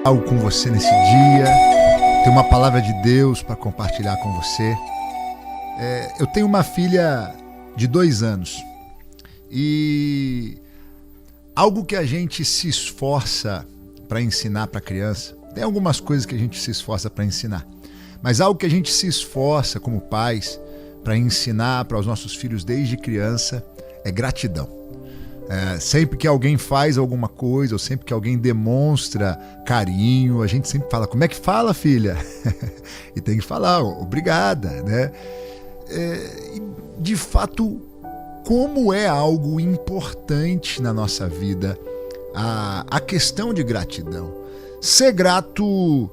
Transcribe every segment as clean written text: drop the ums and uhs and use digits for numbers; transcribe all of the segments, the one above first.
Algo com você nesse dia, tem uma palavra de Deus para compartilhar com você. Eu tenho uma filha de 2 anos e algo que a gente se esforça para ensinar para a criança, tem algumas coisas que a gente se esforça para ensinar, mas algo que a gente se esforça como pais para ensinar para os nossos filhos desde criança é gratidão. Sempre que alguém faz alguma coisa ou sempre que alguém demonstra carinho, a gente sempre fala: como é que fala, filha? E tem que falar obrigada, né? De fato, como é algo importante na nossa vida a questão de gratidão. Ser grato,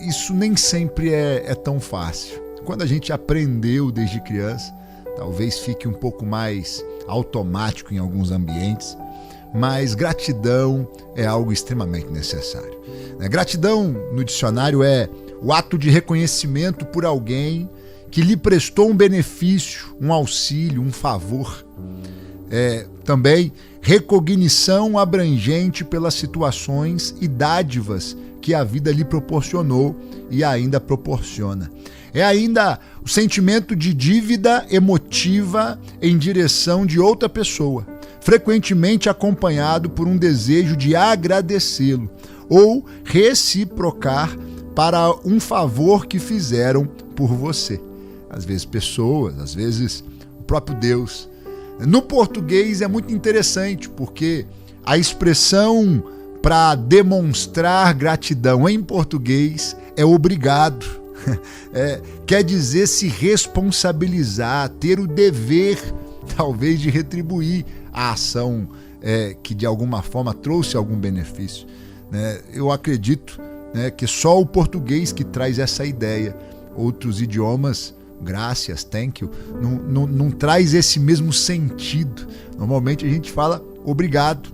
isso nem sempre é tão fácil. Quando a gente aprendeu desde criança, talvez fique um pouco mais automático em alguns ambientes, mas gratidão é algo extremamente necessário. Gratidão, no dicionário, é o ato de reconhecimento por alguém que lhe prestou um benefício, um auxílio, um favor. Também recognição abrangente pelas situações e dádivas que a vida lhe proporcionou e ainda proporciona. É ainda o sentimento de dívida emotiva em direção de outra pessoa, frequentemente acompanhado por um desejo de agradecê-lo ou reciprocar para um favor que fizeram por você. Às vezes pessoas, às vezes o próprio Deus. No português é muito interessante, porque a expressão para demonstrar gratidão em português é obrigado. Quer dizer se responsabilizar, ter o dever, talvez, de retribuir a ação que de alguma forma trouxe algum benefício. Eu acredito que só o português que traz essa ideia. Outros idiomas, graças, thank you, não traz esse mesmo sentido. Normalmente a gente fala obrigado.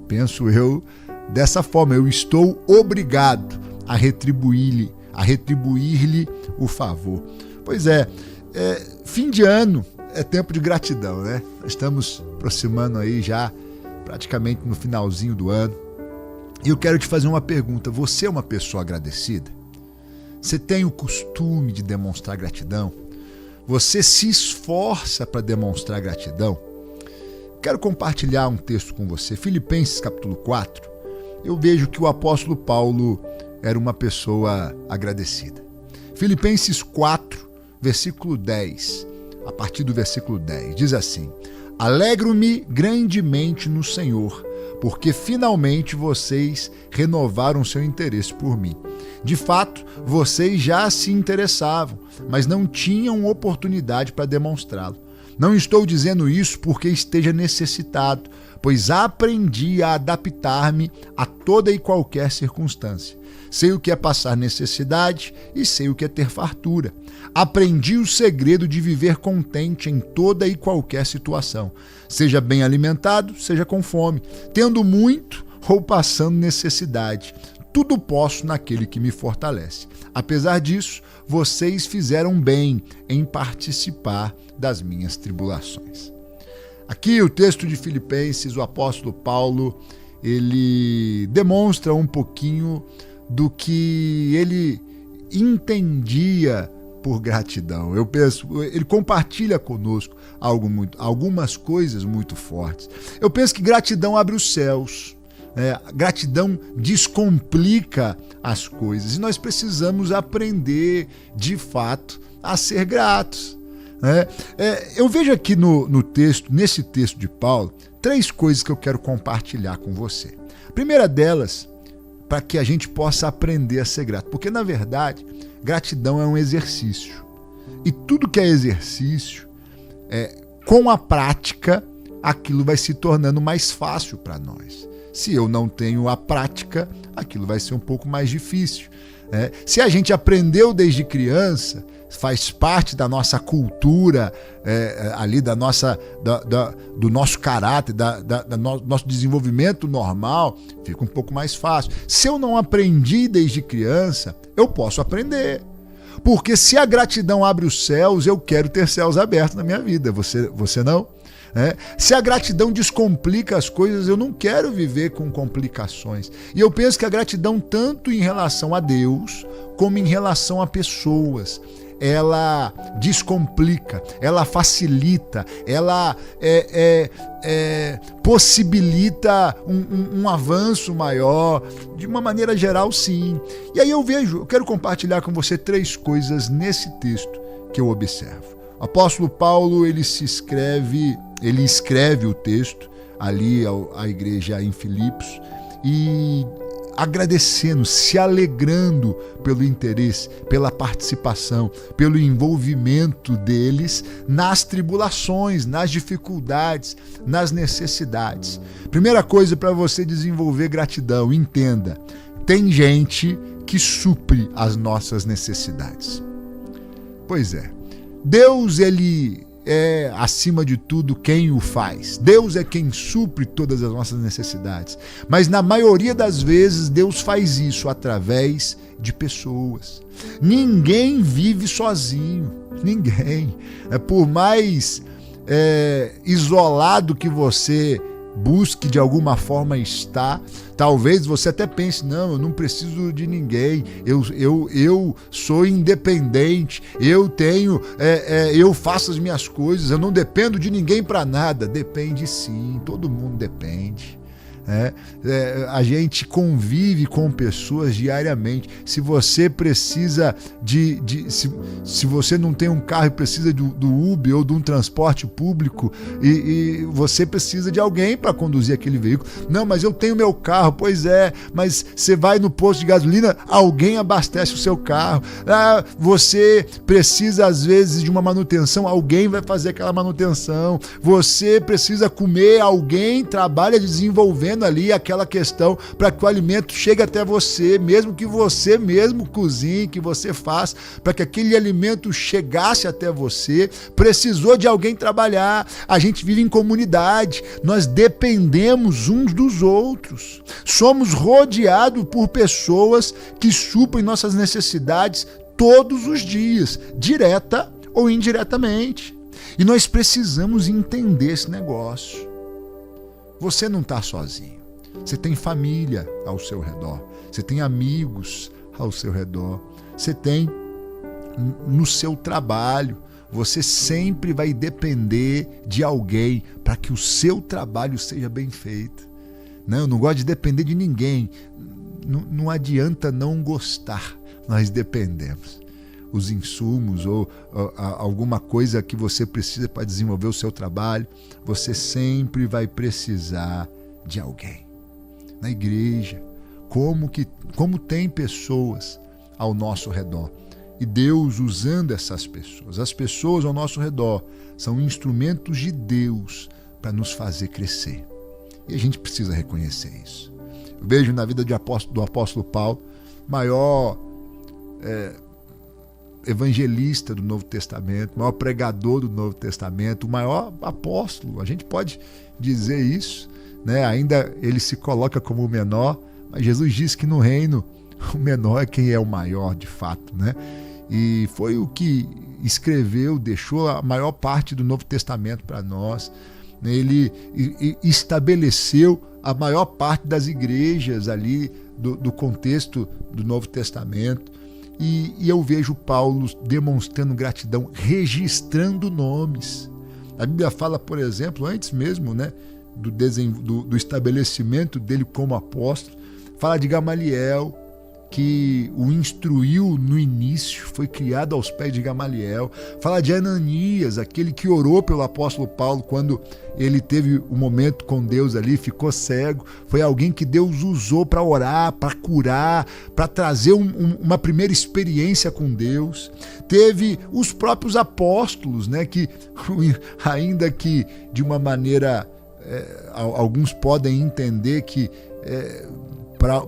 Penso eu dessa forma: eu estou obrigado a retribuir-lhe o favor. Pois fim de ano é tempo de gratidão, né? Estamos aproximando aí já praticamente no finalzinho do ano. E eu quero te fazer uma pergunta: você é uma pessoa agradecida? Você tem o costume de demonstrar gratidão? Você se esforça para demonstrar gratidão? Quero compartilhar um texto com você, Filipenses capítulo 4. Eu vejo que o apóstolo Paulo era uma pessoa agradecida. Filipenses 4, versículo 10, a partir do versículo 10, diz assim: alegro-me grandemente no Senhor, porque finalmente vocês renovaram seu interesse por mim. De fato, vocês já se interessavam, mas não tinham oportunidade para demonstrá-lo. Não estou dizendo isso porque esteja necessitado, pois aprendi a adaptar-me a toda e qualquer circunstância. Sei o que é passar necessidade e sei o que é ter fartura. Aprendi o segredo de viver contente em toda e qualquer situação, seja bem alimentado, seja com fome, tendo muito ou passando necessidade. Tudo posso naquele que me fortalece. Apesar disso, vocês fizeram bem em participar das minhas tribulações. Aqui o texto de Filipenses, o apóstolo Paulo, ele demonstra um pouquinho do que ele entendia por gratidão. Eu penso, ele compartilha conosco algumas coisas muito fortes. Eu penso que gratidão abre os céus. Gratidão descomplica as coisas e nós precisamos aprender, de fato, a ser gratos. Eu vejo aqui nesse texto de Paulo, 3 coisas que eu quero compartilhar com você. A primeira delas, para que a gente possa aprender a ser grato, porque, na verdade, gratidão é um exercício. E tudo que é exercício, com a prática, aquilo vai se tornando mais fácil para nós. Se eu não tenho a prática, aquilo vai ser um pouco mais difícil. Se a gente aprendeu desde criança, faz parte da nossa cultura, ali do nosso caráter, do nosso desenvolvimento normal, fica um pouco mais fácil. Se eu não aprendi desde criança, eu posso aprender. Porque se a gratidão abre os céus, eu quero ter céus abertos na minha vida. Você não? Se a gratidão descomplica as coisas, eu não quero viver com complicações. E eu penso que a gratidão, tanto em relação a Deus, como em relação a pessoas, ela descomplica, ela facilita, ela possibilita um avanço maior, de uma maneira geral, sim. E aí eu quero compartilhar com você 3 coisas nesse texto que eu observo. O apóstolo Paulo, ele escreve o texto ali à igreja em Filipos e agradecendo, se alegrando pelo interesse, pela participação, pelo envolvimento deles nas tribulações, nas dificuldades, nas necessidades. Primeira coisa para você desenvolver gratidão, entenda, tem gente que supre as nossas necessidades. Pois é, Deus, ele é, acima de tudo, quem o faz. Deus é quem supre todas as nossas necessidades. Mas na maioria das vezes, Deus faz isso através de pessoas. Ninguém vive sozinho. Ninguém. Por mais isolado que você busque de alguma forma estar, talvez você até pense, não, eu não preciso de ninguém, eu sou independente, eu faço as minhas coisas, eu não dependo de ninguém para nada. Depende sim, todo mundo depende. A gente convive com pessoas diariamente. Se você precisa se você não tem um carro e precisa do Uber ou de um transporte público e você precisa de alguém para conduzir aquele veículo. Não, mas eu tenho meu carro. Pois é, mas você vai no posto de gasolina, alguém abastece o seu carro. Você precisa às vezes de uma manutenção, alguém vai fazer aquela manutenção. Você precisa comer, alguém trabalha desenvolvendo ali aquela questão para que o alimento chegue até você, mesmo que você mesmo cozinhe, que você faça, para que aquele alimento chegasse até você, precisou de alguém trabalhar. A gente vive em comunidade, nós dependemos uns dos outros, somos rodeados por pessoas que suprem nossas necessidades todos os dias, direta ou indiretamente, e nós precisamos entender esse negócio. Você não está sozinho. Você tem família ao seu redor. Você tem amigos ao seu redor. Você tem no seu trabalho. Você sempre vai depender de alguém para que o seu trabalho seja bem feito. Não, eu não gosto de depender de ninguém. Não adianta não gostar. Nós dependemos. Os insumos ou alguma coisa que você precisa para desenvolver o seu trabalho, você sempre vai precisar de alguém. Na igreja, como tem pessoas ao nosso redor, e Deus usando essas pessoas. As pessoas ao nosso redor são instrumentos de Deus para nos fazer crescer. E a gente precisa reconhecer isso. Eu vejo na vida do apóstolo Paulo, maior evangelista do Novo Testamento, o maior pregador do Novo Testamento, o maior apóstolo, a gente pode dizer isso, né? Ainda ele se coloca como o menor, mas Jesus disse que no reino o menor é quem é o maior de fato, né? E foi o que escreveu, deixou a maior parte do Novo Testamento para nós. Ele estabeleceu a maior parte das igrejas ali do contexto do Novo Testamento. E eu vejo Paulo demonstrando gratidão, registrando nomes. A Bíblia fala, por exemplo, antes mesmo, né, do estabelecimento dele como apóstolo, fala de Gamaliel, que o instruiu no início, foi criado aos pés de Gamaliel. Fala de Ananias, aquele que orou pelo apóstolo Paulo quando ele teve um momento com Deus ali, ficou cego. Foi alguém que Deus usou para orar, para curar, para trazer uma primeira experiência com Deus. Teve os próprios apóstolos, né, que ainda que de uma maneira, alguns podem entender que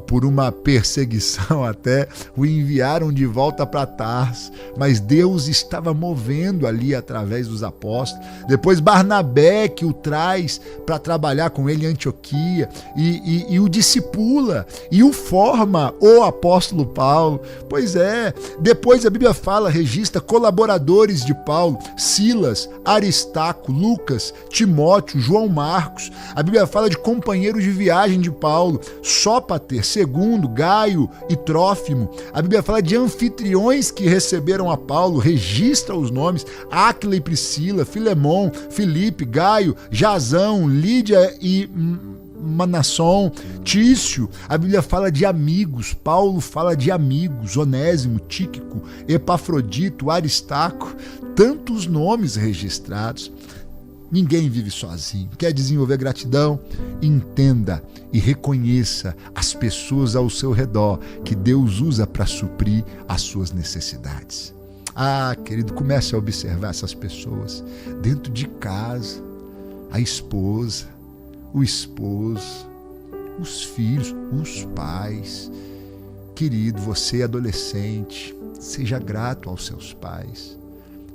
por uma perseguição até, o enviaram de volta para Tarso, mas Deus estava movendo ali através dos apóstolos. Depois Barnabé que o traz para trabalhar com ele em Antioquia e o discipula e o forma o apóstolo Paulo. Pois é, depois a Bíblia registra colaboradores de Paulo: Silas, Aristarco, Lucas, Timóteo, João Marcos. A Bíblia fala de companheiros de viagem de Paulo: Sópater, Segundo, Gaio e Trófimo. A Bíblia fala de anfitriões que receberam a Paulo, registra os nomes: Áquila e Priscila, Filemon, Filipe, Gaio, Jasão, Lídia e Manasson, Tício. A Bíblia fala de amigos, Paulo fala de amigos: Onésimo, Tíquico, Epafrodito, Aristarco. Tantos nomes registrados. Ninguém vive sozinho. Quer desenvolver gratidão? Entenda e reconheça as pessoas ao seu redor que Deus usa para suprir as suas necessidades. Querido, comece a observar essas pessoas dentro de casa: a esposa, o esposo, os filhos, os pais. Querido, você adolescente, seja grato aos seus pais.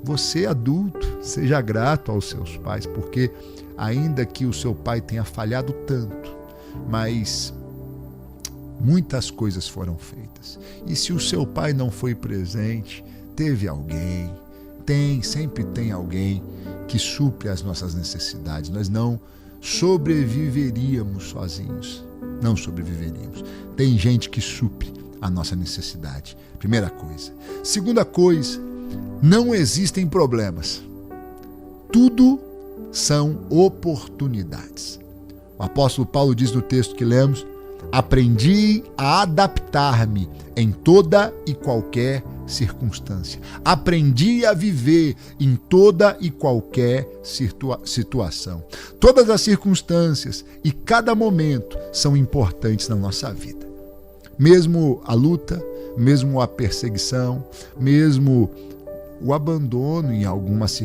Você adulto, seja grato aos seus pais, porque ainda que o seu pai tenha falhado tanto, mas muitas coisas foram feitas. E se o seu pai não foi presente, teve alguém, sempre tem alguém que supre as nossas necessidades. Nós não sobreviveríamos sozinhos, não sobreviveríamos. Tem gente que supre a nossa necessidade. Primeira coisa. Segunda coisa: não existem problemas. Tudo são oportunidades. O apóstolo Paulo diz no texto que lemos: aprendi a adaptar-me em toda e qualquer circunstância. Aprendi a viver em toda e qualquer situação. Todas as circunstâncias e cada momento são importantes na nossa vida. Mesmo a luta, mesmo a perseguição, mesmo o abandono em algumas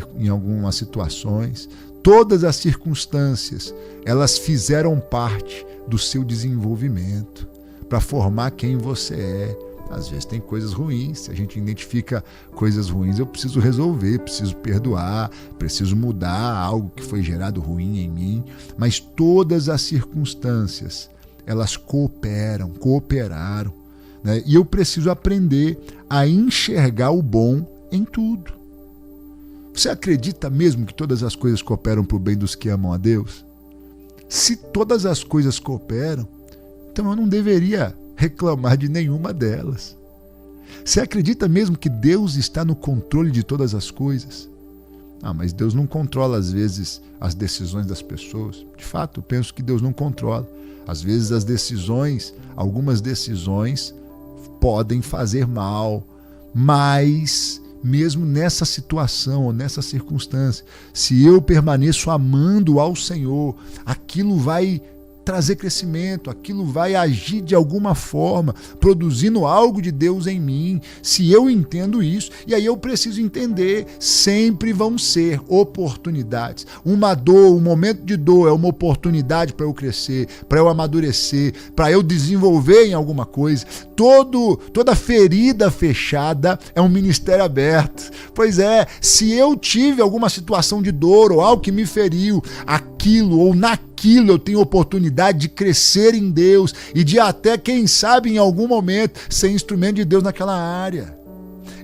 situações, todas as circunstâncias, elas fizeram parte do seu desenvolvimento para formar quem você é. Às vezes tem coisas ruins, se a gente identifica coisas ruins, eu preciso resolver, preciso perdoar, preciso mudar algo que foi gerado ruim em mim, mas todas as circunstâncias, elas cooperaram, né? E eu preciso aprender a enxergar o bom em tudo. Você acredita mesmo que todas as coisas cooperam para o bem dos que amam a Deus? Se todas as coisas cooperam, então eu não deveria reclamar de nenhuma delas. Você acredita mesmo que Deus está no controle de todas as coisas? Mas Deus não controla às vezes as decisões das pessoas. De fato, eu penso que Deus não controla. Às vezes algumas decisões podem fazer mal, mas mesmo nessa situação ou nessa circunstância, se eu permaneço amando ao Senhor, aquilo vai trazer crescimento, aquilo vai agir de alguma forma, produzindo algo de Deus em mim, se eu entendo isso. E aí eu preciso entender, sempre vão ser oportunidades. Uma dor, um momento de dor é uma oportunidade para eu crescer, para eu amadurecer, para eu desenvolver em alguma coisa. Toda ferida fechada é um ministério aberto. Pois é, se eu tive alguma situação de dor ou algo que me feriu, aquilo ou naquilo eu tenho oportunidade de crescer em Deus e de até, quem sabe, em algum momento, ser instrumento de Deus naquela área.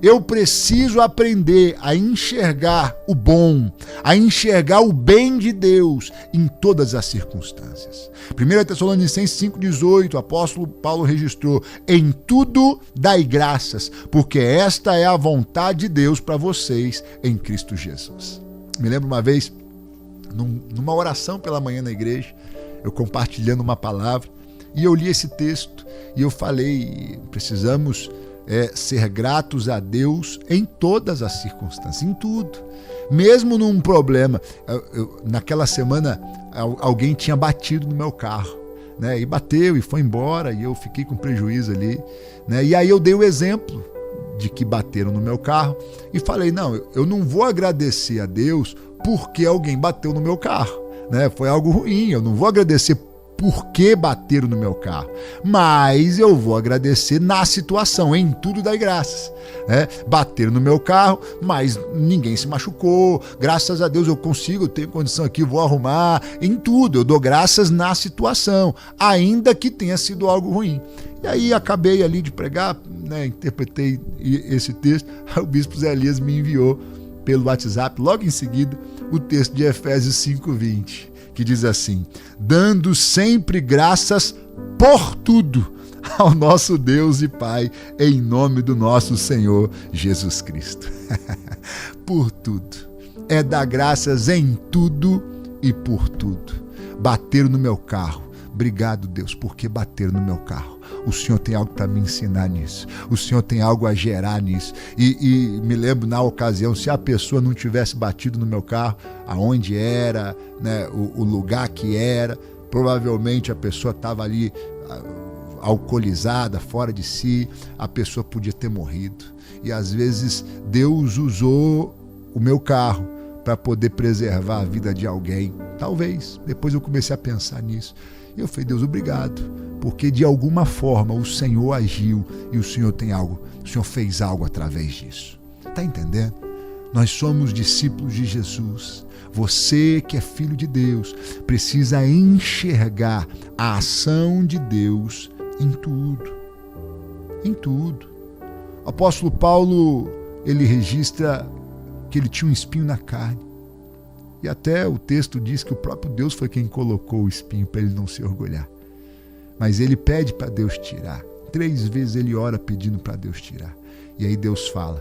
Eu preciso aprender a enxergar o bom, a enxergar o bem de Deus em todas as circunstâncias. 1 Tessalonicenses 5,18, o apóstolo Paulo registrou: em tudo dai graças, porque esta é a vontade de Deus para vocês em Cristo Jesus. Me lembro uma vez, numa oração pela manhã na igreja, eu compartilhando uma palavra, e eu li esse texto, e eu falei: precisamos ser gratos a Deus em todas as circunstâncias, em tudo. Mesmo num problema, naquela semana alguém tinha batido no meu carro, né? E bateu e foi embora, e eu fiquei com prejuízo ali, né? E aí eu dei o exemplo de que bateram no meu carro e falei: não, eu não vou agradecer a Deus porque alguém bateu no meu carro, né? Foi algo ruim, eu não vou agradecer por que bateram no meu carro, mas eu vou agradecer na situação, em tudo dai graças. Bateram no meu carro, mas ninguém se machucou, graças a Deus eu consigo, eu tenho condição aqui, vou arrumar, em tudo, eu dou graças na situação, ainda que tenha sido algo ruim. E aí acabei ali de pregar, interpretei esse texto, o bispo Zé Elias me enviou pelo WhatsApp, logo em seguida, o texto de Efésios 5:20, que diz assim: dando sempre graças por tudo ao nosso Deus e Pai, em nome do nosso Senhor Jesus Cristo. Por tudo. É dar graças em tudo e por tudo. Bateram no meu carro. Obrigado, Deus, porque bateram no meu carro. O Senhor tem algo para me ensinar nisso. O Senhor tem algo a gerar nisso. E me lembro na ocasião, se a pessoa não tivesse batido no meu carro, aonde era, o lugar que era, provavelmente a pessoa estava ali alcoolizada, fora de si, a pessoa podia ter morrido. E às vezes Deus usou o meu carro para poder preservar a vida de alguém. Talvez. Depois eu comecei a pensar nisso. E eu falei, Deus, obrigado, porque de alguma forma o Senhor agiu e o Senhor tem algo, o Senhor fez algo através disso. Está entendendo? Nós somos discípulos de Jesus. Você que é filho de Deus precisa enxergar a ação de Deus em tudo. Em tudo. O apóstolo Paulo, ele registra que ele tinha um espinho na carne. E até o texto diz que o próprio Deus foi quem colocou o espinho para ele não se orgulhar. Mas ele pede para Deus tirar. 3 vezes ele ora pedindo para Deus tirar. E aí Deus fala: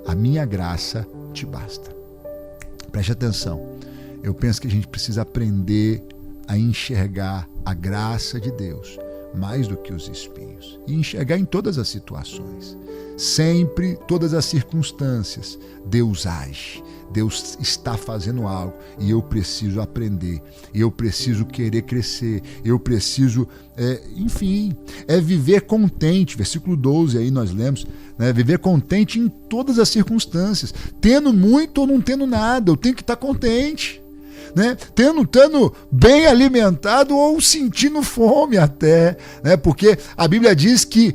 a minha graça te basta. Preste atenção. Eu penso que a gente precisa aprender a enxergar a graça de Deus mais do que os espinhos. E enxergar em todas as situações. Sempre, todas as circunstâncias, Deus age. Deus está fazendo algo e eu preciso aprender, eu preciso querer crescer, eu preciso, viver contente. Versículo 12 aí nós lemos, viver contente em todas as circunstâncias, tendo muito ou não tendo nada, eu tenho que estar contente. Tendo bem alimentado ou sentindo fome até, porque a Bíblia diz que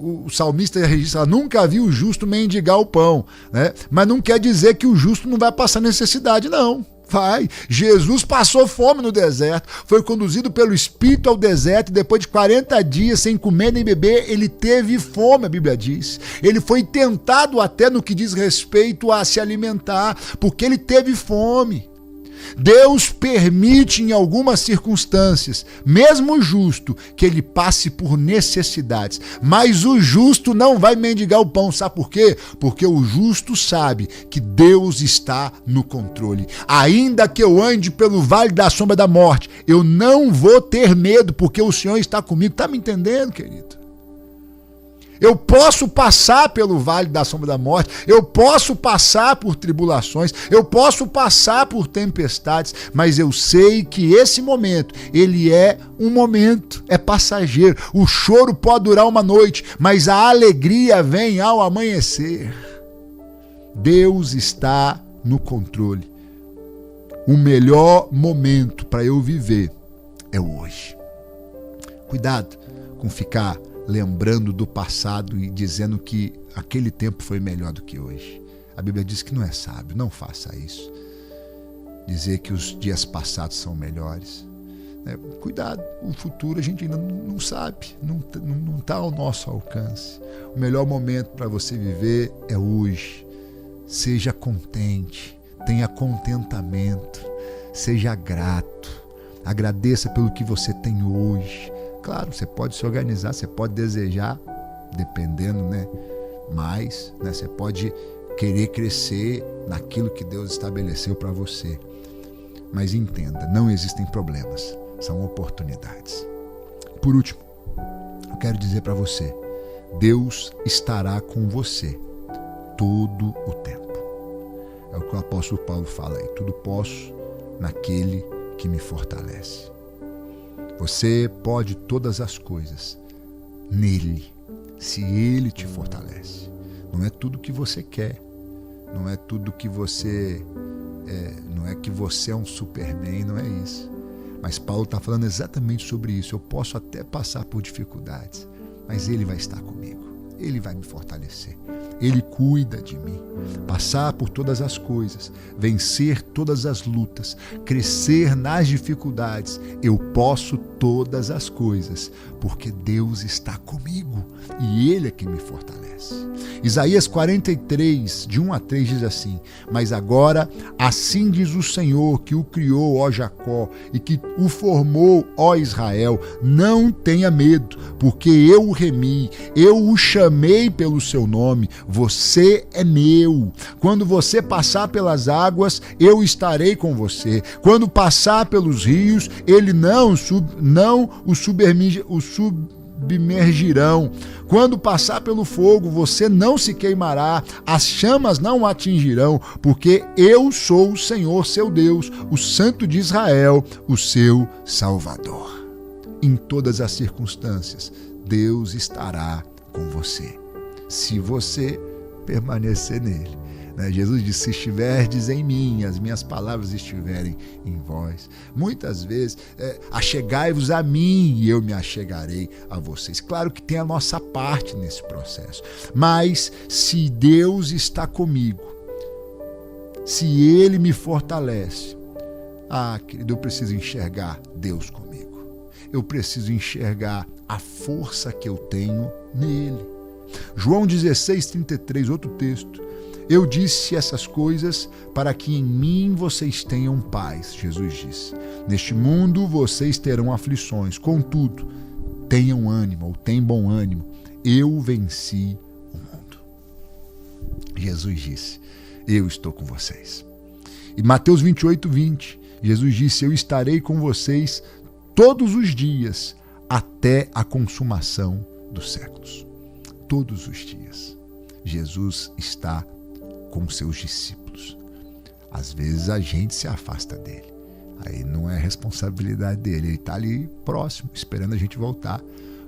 o salmista registra: nunca vi o justo mendigar o pão, mas não quer dizer que o justo não vai passar necessidade, não. Vai. Jesus passou fome no deserto, foi conduzido pelo Espírito ao deserto, e depois de 40 dias sem comer nem beber, ele teve fome, a Bíblia diz. Ele foi tentado até no que diz respeito a se alimentar, porque ele teve fome. Deus permite em algumas circunstâncias, mesmo o justo, que ele passe por necessidades, mas o justo não vai mendigar o pão. Sabe por quê? Porque o justo sabe que Deus está no controle. Ainda que eu ande pelo vale da sombra da morte, eu não vou ter medo, porque o Senhor está comigo. Está me entendendo, querido? Eu posso passar pelo vale da sombra da morte, eu posso passar por tribulações, eu posso passar por tempestades, mas eu sei que esse momento, ele é um momento, é passageiro. O choro pode durar uma noite, mas a alegria vem ao amanhecer. Deus está no controle. O melhor momento para eu viver é o hoje. Cuidado com ficar lembrando do passado e dizendo que aquele tempo foi melhor do que hoje. A Bíblia diz que não é sábio, não faça isso. Dizer que os dias passados são melhores. Cuidado, o futuro a gente ainda não sabe, não está ao nosso alcance. O melhor momento para você viver é hoje. Seja contente, tenha contentamento, seja grato, agradeça pelo que você tem hoje. Claro, você pode se organizar, você pode desejar, dependendo, mais, você pode querer crescer naquilo que Deus estabeleceu para você. Mas entenda, não existem problemas, são oportunidades. Por último, eu quero dizer para você, Deus estará com você todo o tempo. É o que o apóstolo Paulo fala aí: tudo posso naquele que me fortalece. Você pode todas as coisas nele, se ele te fortalece. Não é tudo que você quer, não é tudo que você não é que você é um Superman, não é isso. Mas Paulo está falando exatamente sobre isso. Eu posso até passar por dificuldades, mas Ele vai estar comigo. Ele vai me fortalecer. Ele cuida de mim. Passar por todas as coisas, vencer todas as lutas, crescer nas dificuldades. Eu posso todas as coisas, porque Deus está comigo e Ele é quem me fortalece. Isaías 43, de 1 a 3 diz assim: mas agora, assim diz o Senhor que o criou, ó Jacó, e que o formou, ó Israel, não tenha medo, porque eu o remi, eu o chamei pelo seu nome, você é meu. Quando você passar pelas águas, eu estarei com você. Quando passar pelos rios, ele não o submergirão. Quando passar pelo fogo, você não se queimará, as chamas não o atingirão, porque eu sou o Senhor, seu Deus, o Santo de Israel, o seu Salvador. Em todas as circunstâncias, Deus estará com você, se você permanecer nele. Jesus disse: se estiverdes em mim, as minhas palavras estiverem em vós. Muitas vezes, achegai-vos a mim e eu me achegarei a vocês. Claro que tem a nossa parte nesse processo, mas se Deus está comigo, se Ele me fortalece, querido, eu preciso enxergar Deus comigo. Eu preciso enxergar a força que eu tenho nele. João 16:33, outro texto. Eu disse essas coisas para que em mim vocês tenham paz, Jesus disse. Neste mundo vocês terão aflições, contudo, tenham ânimo, ou tenham bom ânimo. Eu venci o mundo. Jesus disse: eu estou com vocês. E Mateus 28:20, Jesus disse: eu estarei com vocês todos os dias, até a consumação dos séculos. Todos os dias, Jesus está com seus discípulos. Às vezes a gente se afasta dele. Aí não é responsabilidade dele. Ele está ali próximo, esperando a gente voltar.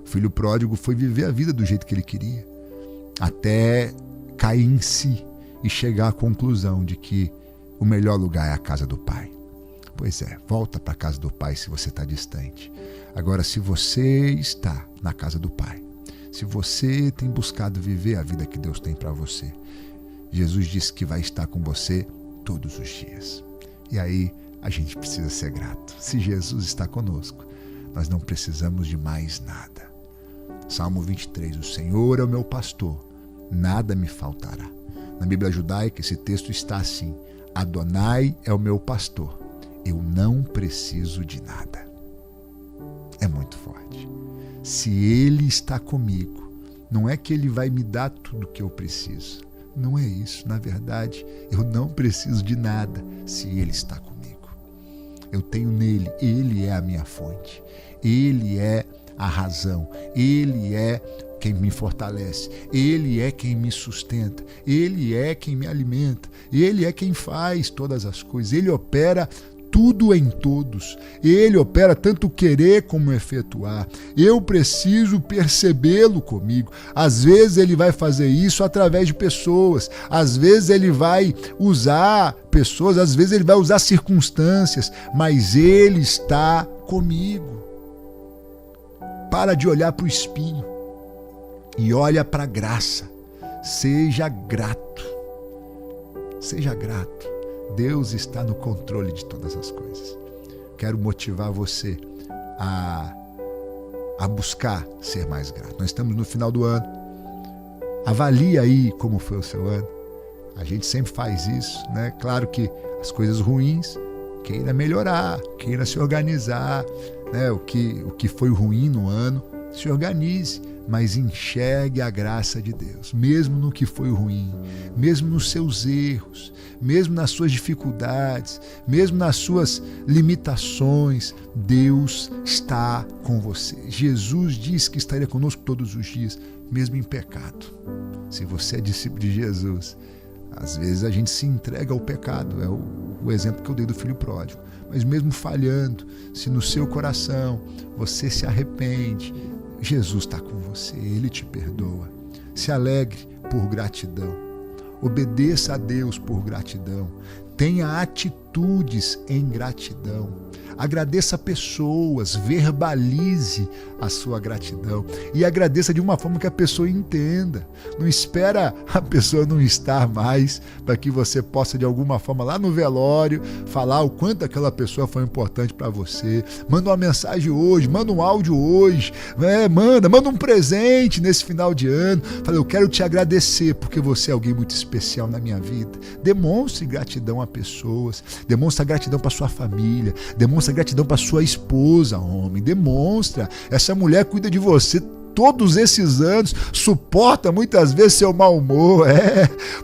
O filho pródigo foi viver a vida do jeito que ele queria, até cair em si e chegar à conclusão de que o melhor lugar é a casa do Pai. Pois é, volta para a casa do Pai se você está distante. Agora, se você está na casa do Pai, se você tem buscado viver a vida que Deus tem para você, Jesus disse que vai estar com você todos os dias. E aí a gente precisa ser grato. Se Jesus está conosco, nós não precisamos de mais nada. Salmo 23, o Senhor é o meu pastor, nada me faltará. Na Bíblia judaica esse texto está assim: Adonai é o meu pastor, eu não preciso de nada. É muito forte. Se Ele está comigo, não é que Ele vai me dar tudo o que eu preciso. Não é isso. Na verdade, eu não preciso de nada se Ele está comigo. Eu tenho nele, Ele é a minha fonte, Ele é a razão, Ele é quem me fortalece, Ele é quem me sustenta, Ele é quem me alimenta, Ele é quem faz todas as coisas, Ele opera tudo em todos. Ele opera tanto o querer como o efetuar. Eu preciso percebê-lo comigo. Às vezes ele vai fazer isso através de pessoas. Às vezes ele vai usar pessoas. Às vezes ele vai usar circunstâncias. Mas ele está comigo. Para de olhar para o espinho e olha para a graça. Seja grato. Seja grato. Deus está no controle de todas as coisas. Quero motivar você a buscar ser mais grato. Nós estamos no final do ano. Avalie aí como foi o seu ano. A gente sempre faz isso, né? Claro que as coisas ruins, queira melhorar, queira se organizar, né? O que foi ruim no ano, se organize, mas enxergue a graça de Deus, mesmo no que foi ruim, mesmo nos seus erros, mesmo nas suas dificuldades, mesmo nas suas limitações, Deus está com você. Jesus disse que estaria conosco todos os dias, mesmo em pecado. Se você é discípulo de Jesus, às vezes a gente se entrega ao pecado, é o exemplo que eu dei do filho pródigo, mas mesmo falhando, se no seu coração você se arrepende, Jesus está com você, Ele te perdoa. Se alegre por gratidão. Obedeça a Deus por gratidão. Tenha atitude atitudes em gratidão. Agradeça pessoas, verbalize a sua gratidão e agradeça de uma forma que a pessoa entenda. Não espera a pessoa não estar mais para que você possa de alguma forma lá no velório falar o quanto aquela pessoa foi importante para você. Manda uma mensagem hoje, manda um áudio hoje, manda um presente nesse final de ano. Fala, eu quero te agradecer porque você é alguém muito especial na minha vida. Demonstre gratidão a pessoas, demonstre gratidão para sua família, demonstra gratidão para sua esposa, homem, demonstra. Essa mulher cuida de você todos esses anos, suporta muitas vezes seu mau humor.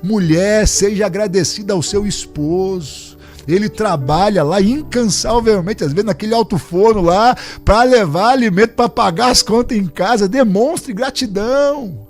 Mulher, seja agradecida ao seu esposo. Ele trabalha lá incansavelmente, às vezes naquele alto forno lá, para levar alimento, para pagar as contas em casa. Demonstre gratidão.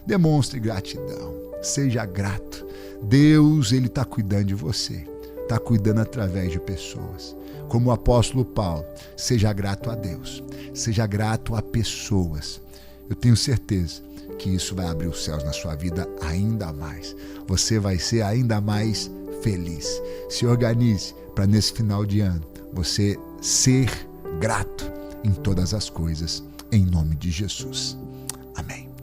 Demonstre gratidão. Seja grato. Deus, Ele está cuidando de você. Está cuidando através de pessoas. Como o apóstolo Paulo, seja grato a Deus. Seja grato a pessoas. Eu tenho certeza que isso vai abrir os céus na sua vida ainda mais. Você vai ser ainda mais feliz. Se organize para nesse final de ano você ser grato em todas as coisas, em nome de Jesus. Amém.